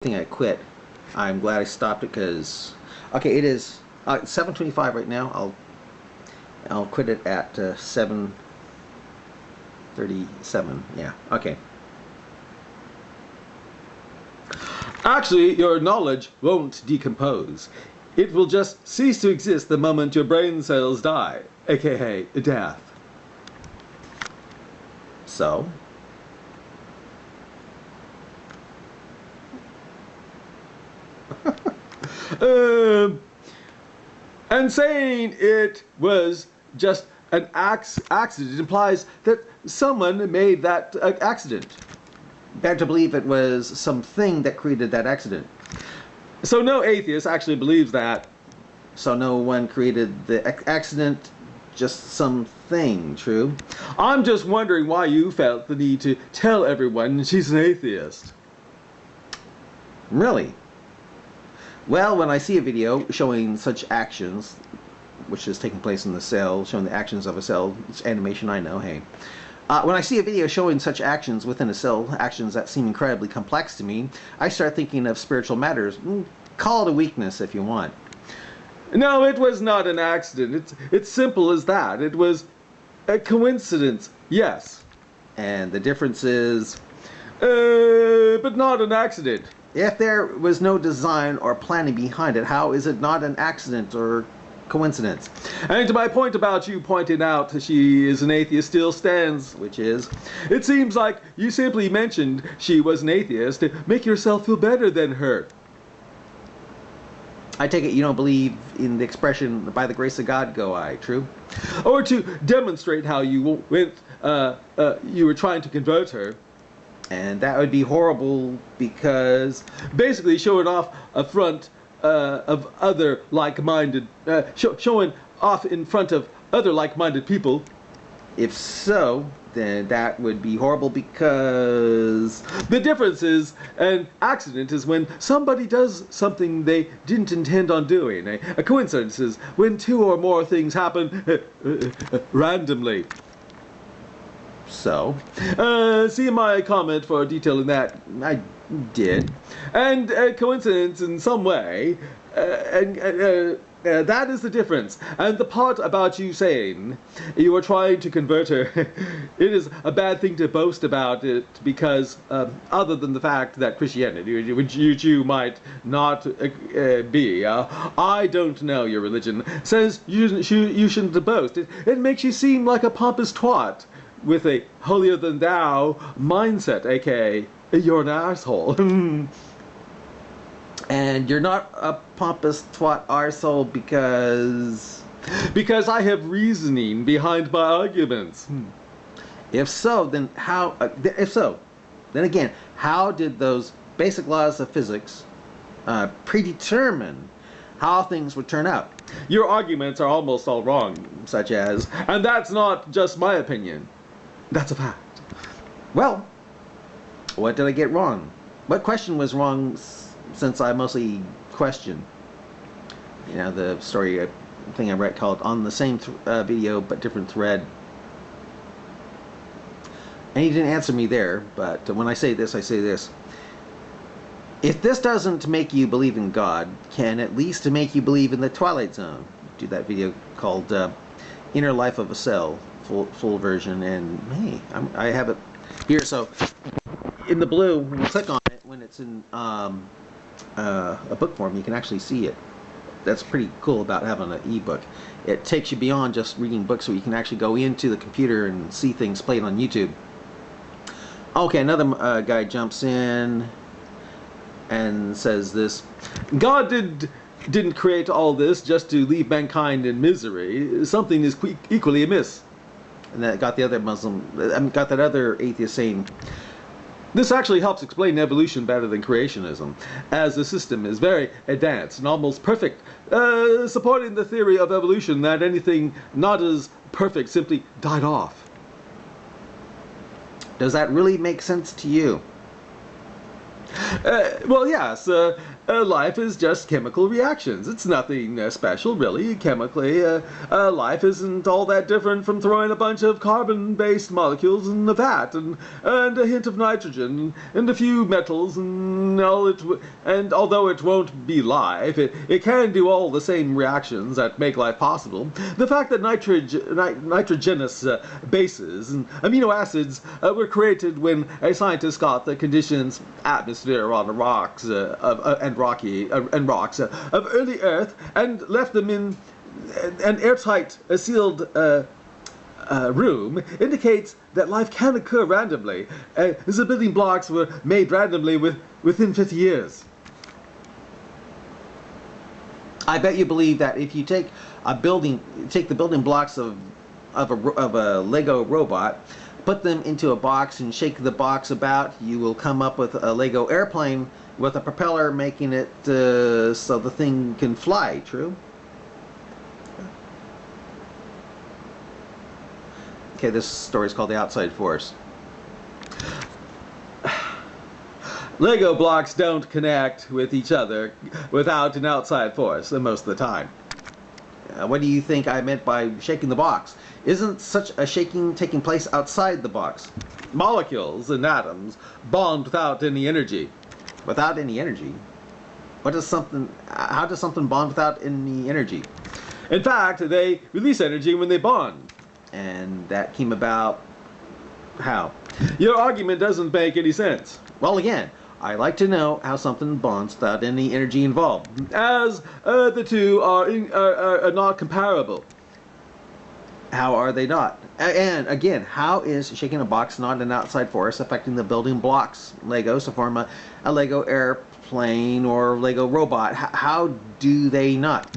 think I quit. I'm glad I stopped it because, okay, it is 7:25 right now. I'll quit it at 7:37. Yeah. Okay. Actually, your knowledge won't decompose. It will just cease to exist the moment your brain cells die, aka death. So, and saying it was just an accident implies that someone made that accident. Better to believe it was something that created that accident. So no atheist actually believes that. So no one created the accident, just something, true? I'm just wondering why you felt the need to tell everyone she's an atheist. Really? Well, when I see a video showing such actions, which is taking place in the cell, showing the actions of a cell, it's animation, I know, hey. When I see a video showing such actions within a cell, actions that seem incredibly complex to me, I start thinking of spiritual matters. Call it a weakness if you want. No, it was not an accident. It's simple as that. It was a coincidence, yes. And the difference is, but not an accident. If there was no design or planning behind it, how is it not an accident or coincidence? And to my point about you pointing out she is an atheist still stands, which is, it seems like you simply mentioned she was an atheist to make yourself feel better than her. I take it you don't believe in the expression, by the grace of God go I, true? Or to demonstrate how you you were trying to convert her. And that would be horrible because basically showing off a front of other like-minded, showing off in front of other like-minded people. If so, then that would be horrible because the difference is an accident is when somebody does something they didn't intend on doing. A coincidence is when two or more things happen randomly. So, see my comment for detailing that. I did. And coincidence in some way, that is the difference. And the part about you saying you were trying to convert her, it is a bad thing to boast about it because, other than the fact that Christianity, which you might not be, I don't know your religion, says you shouldn't boast. It makes you seem like a pompous twat with a holier-than-thou mindset, aka you're an asshole. And you're not a pompous twat arsehole because I have reasoning behind my arguments. If so, then how? Then again, how did those basic laws of physics predetermine how things would turn out? Your arguments are almost all wrong, such as, and that's not just my opinion. That's a fact. Well, what did I get wrong? What question was wrong since I mostly question? You know, the story thing I read called On the Same Video but Different Thread. And he didn't answer me there, but when I say this, I say this. If this doesn't make you believe in God, can at least make you believe in the Twilight Zone? Do that video called Inner Life of a Cell. Full version, and hey, I have it here. So in the blue, when you click on it, when it's in a book form, you can actually see it. That's pretty cool about having an ebook. It takes you beyond just reading books, so you can actually go into the computer and see things played on YouTube. Okay, another guy jumps in and says this: God didn't create all this just to leave mankind in misery. Something is equally amiss. And that got the other got that other atheist saying, this actually helps explain evolution better than creationism, as the system is very advanced and almost perfect, supporting the theory of evolution that anything not as perfect simply died off. Does that really make sense to you? Well, yes. life is just chemical reactions. It's nothing special, really. Chemically, life isn't all that different from throwing a bunch of carbon-based molecules in a vat, and a hint of nitrogen, and a few metals, and although it won't be life, it can do all the same reactions that make life possible. The fact that nitrogenous bases and amino acids were created when a scientist got the conditions atmosphere on the rocks and rocks of early Earth and left them in an airtight, sealed room indicates that life can occur randomly. The building blocks were made randomly within 50 years. I bet you believe that if you take the building blocks of a Lego robot, put them into a box and shake the box about, you will come up with a Lego airplane with a propeller making it so the thing can fly. True? Okay, this story is called The Outside Force. Lego blocks don't connect with each other without an outside force most of the time. What do you think I meant by shaking the box? Isn't such a shaking taking place outside the box? Molecules and atoms bond without any energy. Without any energy? How does something bond without any energy? In fact, they release energy when they bond. And that came about how? Your argument doesn't make any sense. Well, again, I like to know how something bonds without any energy involved. As the two are not comparable. How are they not? And again, how is shaking a box not an outside force affecting the building blocks, Legos, to form a Lego airplane or Lego robot? How do they not?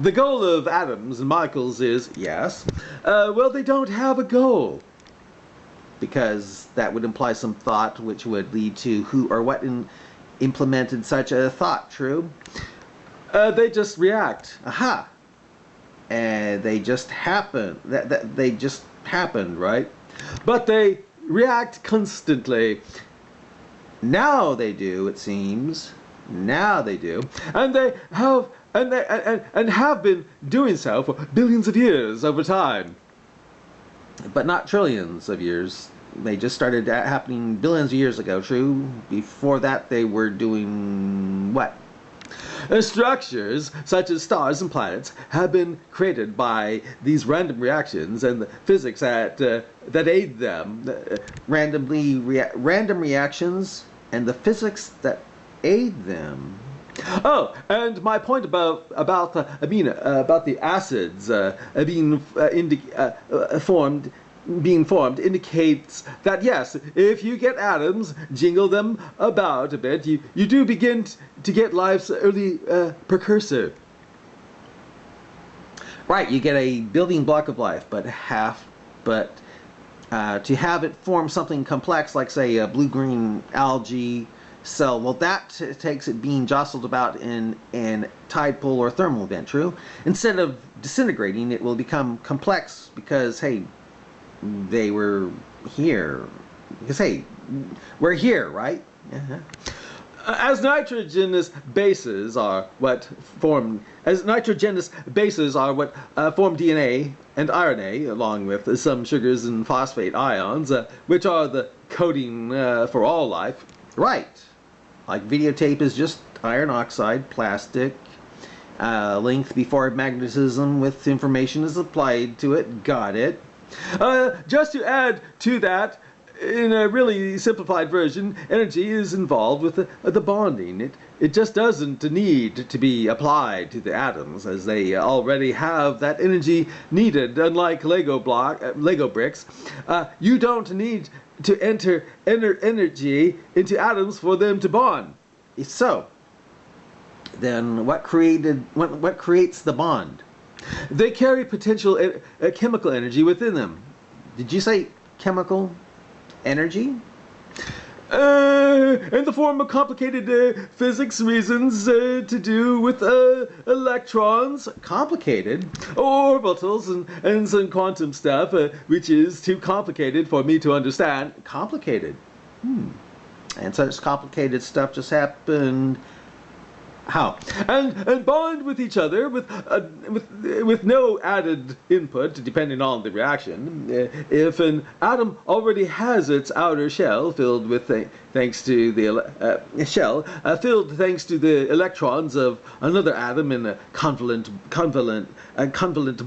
The goal of atoms and molecules is, yes, well, they don't have a goal. Because that would imply some thought which would lead to who or what implemented such a thought, true? They just react. Aha! And they just happen. They just happened, right? But they react constantly. Now they do, it seems. Now they do. And they have and have been doing so for billions of years over time. But not trillions of years. They just started happening billions of years ago, true? Before that they were doing what? Structures such as stars and planets have been created by these random reactions and the physics that aid them. Random reactions and the physics that aid them. Oh, and my point about the acids being formed indicates that yes, if you get atoms, jingle them about a bit, you do begin to get life's early precursor. Right, you get a building block of life, but to have it form something complex like, say, a blue-green algae cell, well, that takes it being jostled about in an tide pool or thermal event, true? Instead of disintegrating, it will become complex because, hey, they were here. Because, hey, we're here, right? Uh-huh. As nitrogenous bases are what form DNA and RNA, along with some sugars and phosphate ions, which are the coding for all life. Right. Like videotape is just iron oxide, plastic, length before magnetism with information is applied to it. Got it. Just to add to that, in a really simplified version, energy is involved with the bonding. It just doesn't need to be applied to the atoms, as they already have that energy needed. Unlike Lego bricks, you don't need to enter energy into atoms for them to bond. So, then what creates the bond? They carry potential chemical energy within them. Did you say chemical energy? In the form of complicated physics reasons to do with electrons. Complicated? Orbitals and some quantum stuff, which is too complicated for me to understand. Complicated? And such complicated stuff just happened How? And bond with each other with no added input depending on the reaction. If an atom already has its outer shell filled with thanks to the electrons of another atom in a covalent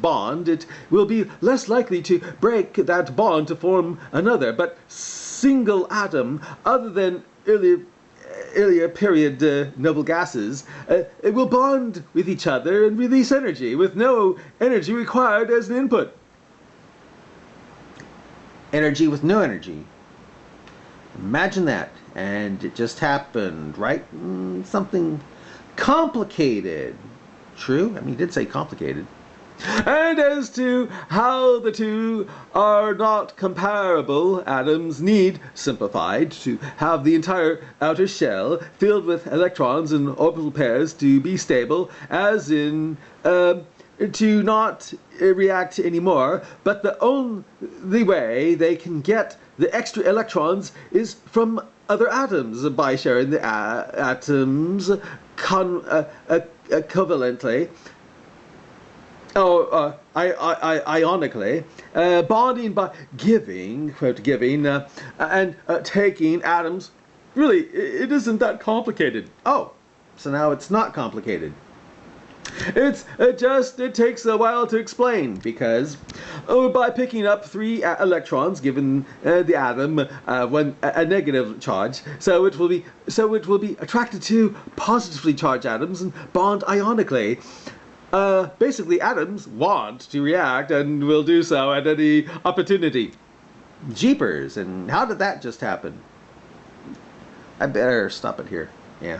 bond, it will be less likely to break that bond to form another, but single atom other than earlier period noble gases, it will bond with each other and release energy with no energy required as an input. Energy with no energy. Imagine that. And it just happened, right? Something complicated. True? I mean, he did say complicated. And as to how the two are not comparable, atoms need, simplified, to have the entire outer shell filled with electrons and orbital pairs to be stable, as in to not react anymore, but the only way they can get the extra electrons is from other atoms by sharing the atoms covalently. Ionically, bonding by giving, quote, giving, and taking atoms. Really, it isn't that complicated. Oh, so now it's not complicated. It takes a while to explain, because by picking up 3 electrons given the atom when a negative charge, so it will be attracted to positively charged atoms and bond ionically. Basically, atoms want to react and will do so at any opportunity. Jeepers, and how did that just happen? I better stop it here. Yeah.